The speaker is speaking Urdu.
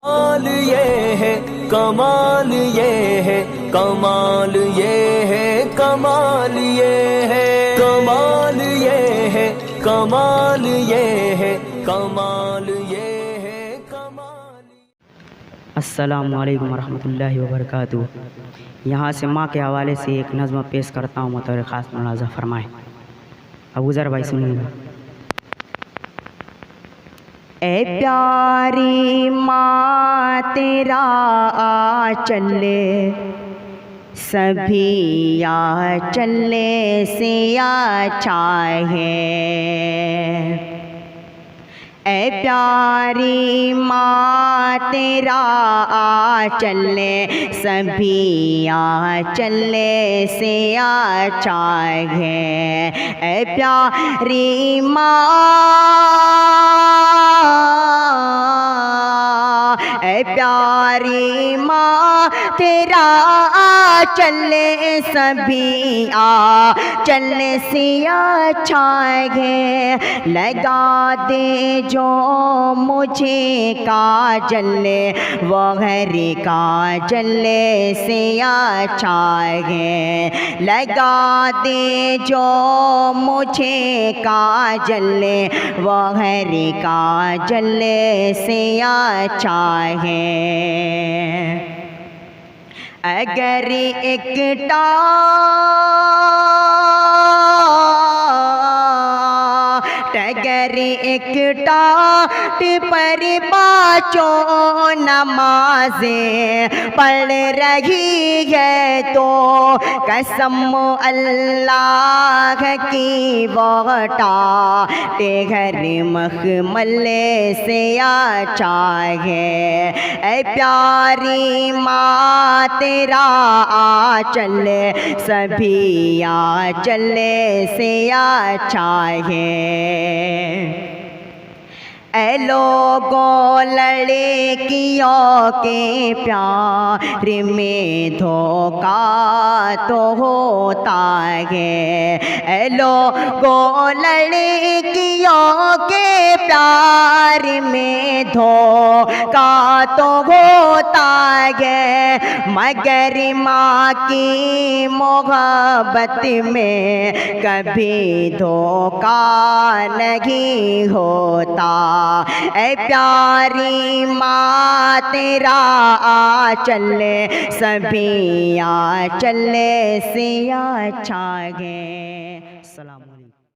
کمال یہ ہے، کمال یہ ہے، کمال یہ ہے، کمال یہ ہے، کمال یہ ہے، کمال یہ ہے، کمال یہ ہے، کمال۔ السلام علیکم ورحمۃ اللہ وبرکاتہ۔ یہاں سے ماں کے حوالے سے ایک نظم پیش کرتا ہوں، بطور خاص ملاحظہ فرمائیں۔ ابو ذر بھائی سنیے گا۔ اے پیاری ماں تیرا آنچل سبھی آنچل سے اچھا ہے، اے پیاری ماں تیرا آنچل سبھی آنچل سے اچھا ہے، اے پیاری ماں، اے پیاری ماں تیرا آنچل سبھی آنچل سے اچھا ہے، لگا دے جو مجھے کاجل وہ غیر کاجل سے اچھا ہے، لگا دے جو مجھے کاجل وہ غیر کاجل سے اچھا ہے، اگر ایک اگر ایک ٹاٹ پر بچوں نمازیں پڑھ رہی ہے تو قسم اللہ کی وہ ٹاٹ گھر مخمل سے اچھا ہے، اے پیاری ماں تیرا آنچل سبھی آنچل سے اچھا ہے، اے لوگوں لڑکیوں کے پیار میں دھوکا تو ہوتا ہے، اے لوگوں لڑکیوں کے پیار میں دھوکا تو ہوتا ہے، مگر ماں کی محبت میں کبھی دھوکا نہیں ہوتا، اے پیاری ماں تیرا آنچل سبھی آنچل سے اچھا ہے۔